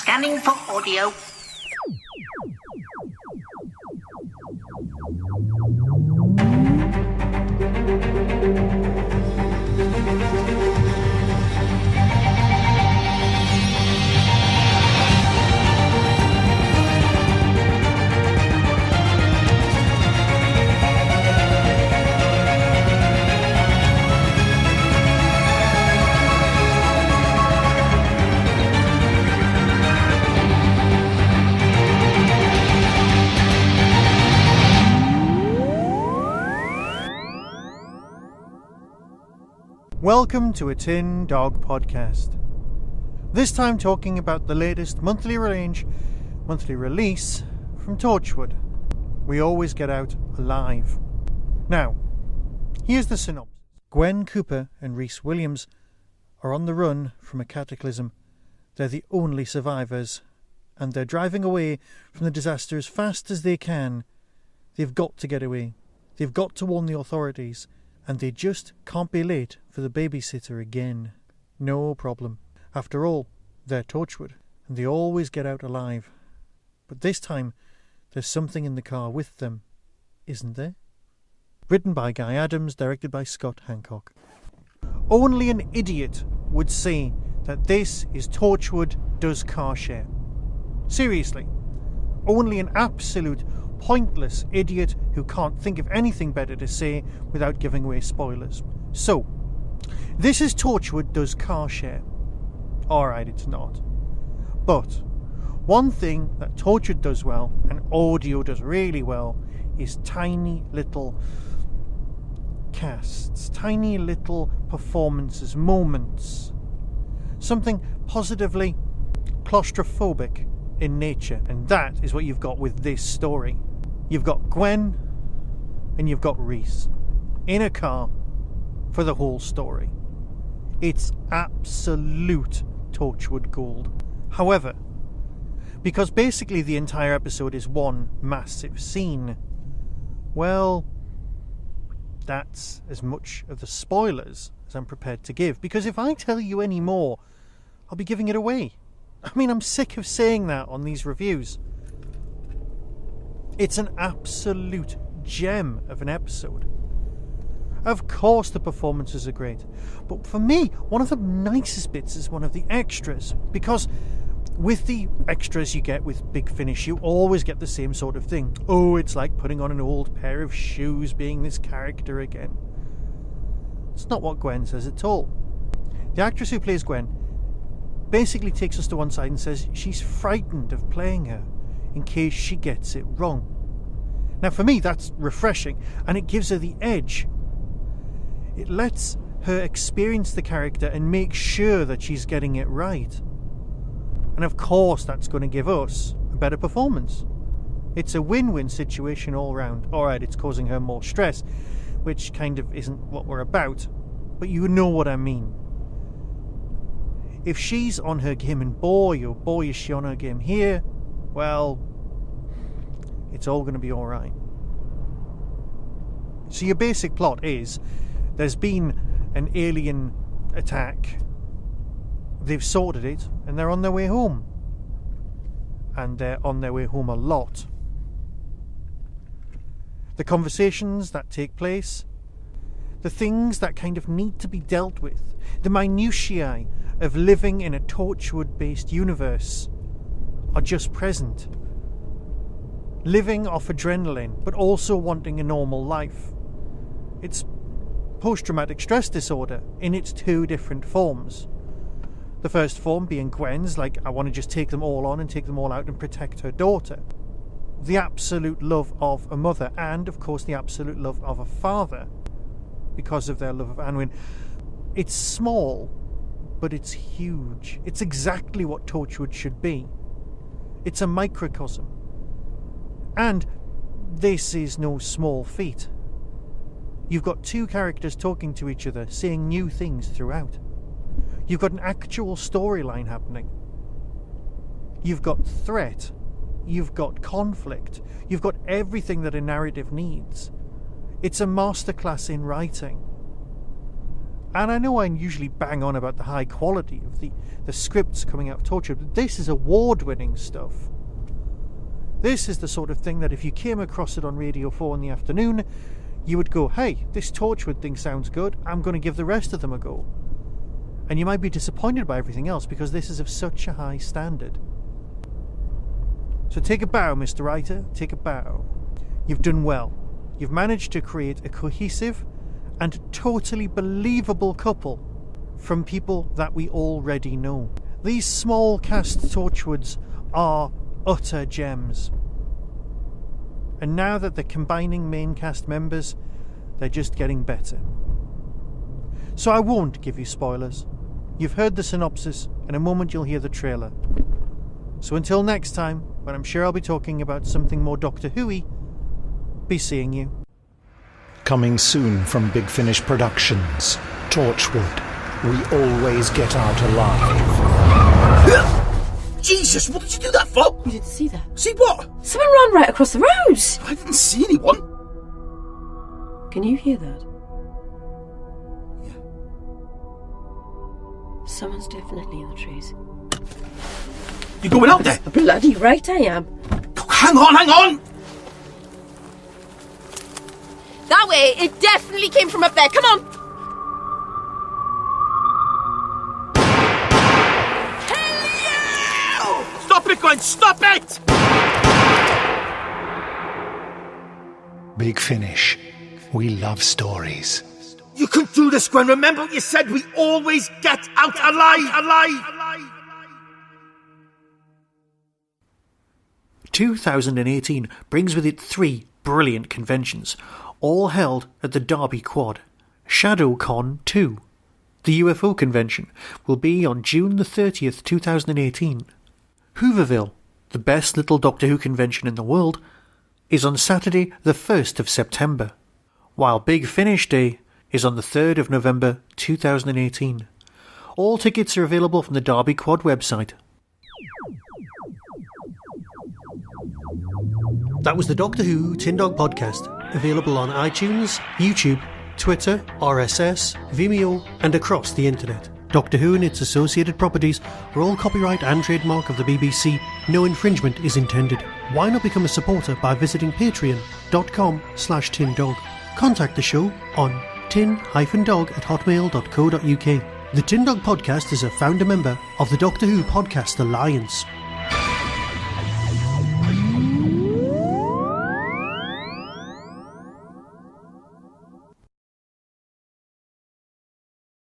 Scanning for audio. Welcome to a Tin Dog Podcast. This time talking about the latest monthly release from Torchwood. We always get out alive. Now, here's the synopsis. Gwen Cooper and Rhys Williams are on the run from a cataclysm. They're the only survivors, and they're driving away from the disaster as fast as they can. They've got to get away. They've got to warn the authorities. And they just can't be late for the babysitter again. No problem. After all, they're Torchwood, and they always get out alive. But this time, there's something in the car with them, isn't there? Written by Guy Adams, directed by Scott Hancock. Only an idiot would say that this is Torchwood Does Car Share. Seriously. Only an absolute pointless idiot who can't think of anything better to say without giving away spoilers. So, this is Torchwood Does Car Share. Alright, it's not. But one thing that Torchwood does well, and audio does really well, is tiny little casts, tiny little performances, moments. Something positively claustrophobic in nature, and that is what you've got with this story. You've got Gwen and you've got Rhys in a car for the whole story. It's absolute Torchwood gold. However, because basically the entire episode is one massive scene, well, that's as much of the spoilers as I'm prepared to give, because if I tell you any more, I'll be giving it away. I mean, I'm sick of saying that on these reviews. It's an absolute gem of an episode. Of course the performances are great, but for me, one of the nicest bits is one of the extras, because with the extras you get with Big Finish, you always get the same sort of thing. Oh, it's like putting on an old pair of shoes, being this character again. It's not what Gwen says at all. The actress who plays Gwen basically takes us to one side and says she's frightened of playing her in case she gets it wrong. Now for me that's refreshing, and it gives her the edge. It lets her experience the character and make sure that she's getting it right. And of course that's going to give us a better performance. It's a win-win situation all round. Alright, it's causing her more stress, which kind of isn't what we're about, but you know what I mean. If she's on her game in boy, or boy is she on her game here, well, it's all going to be alright. So your basic plot is, there's been an alien attack, they've sorted it, and they're on their way home. And they're on their way home a lot. The conversations that take place, the things that kind of need to be dealt with, the minutiae of living in a Torchwood-based universe are just present. Living off adrenaline, but also wanting a normal life. It's post-traumatic stress disorder in its two different forms. The first form being Gwen's, like, I want to just take them all on and take them all out and protect her daughter. The absolute love of a mother, and of course the absolute love of a father, because of their love of Anwin. It's small, but it's huge. It's exactly what Torchwood should be. It's a microcosm. And this is no small feat. You've got two characters talking to each other, saying new things throughout. You've got an actual storyline happening. You've got threat. You've got conflict. You've got everything that a narrative needs. It's a masterclass in writing. And I know I usually bang on about the high quality of the scripts coming out of Torchwood, but this is award-winning stuff. This is the sort of thing that if you came across it on Radio 4 in the afternoon, you would go, hey, this Torchwood thing sounds good, I'm going to give the rest of them a go. And you might be disappointed by everything else because this is of such a high standard. So take a bow, Mr. Writer, take a bow. You've done well. You've managed to create a cohesive and totally believable couple from people that we already know. These small cast Torchwoods are utter gems. And now that they're combining main cast members, they're just getting better. So I won't give you spoilers. You've heard the synopsis, in a moment you'll hear the trailer. So until next time, when I'm sure I'll be talking about something more Doctor Who-y, be seeing you. Coming soon from Big Finish Productions, Torchwood, We Always Get Out Alive. Jesus, what did you do that for? You didn't see that? See what? Someone ran right across the road. I didn't see anyone. Can you hear that? Yeah. Someone's definitely in the trees. You going out there? Bloody right I am. Hang on! That way, it definitely came from up there. Come on. Stop it, Gwen! Stop it! Big Finish. We love stories. You can do this, Gwen. Remember what you said? We always get out alive. 2018 brings with it 3 brilliant conventions, all held at the Derby Quad. ShadowCon 2. The UFO convention will be on June the 30th, 2018. Hooverville, the best little Doctor Who convention in the world, is on Saturday the 1st of September, while Big Finish Day is on the 3rd of November 2018. All tickets are available from the Derby Quad website. That was the Doctor Who Tin Dog Podcast, available on iTunes, YouTube, Twitter, RSS, Vimeo, and across the internet. Doctor Who and its associated properties are all copyright and trademark of the BBC. No infringement is intended. Why not become a supporter by visiting patreon.com/tindog. Contact the show on tin-dog@hotmail.co.uk. The Tin Dog Podcast is a founder member of the Doctor Who Podcast Alliance.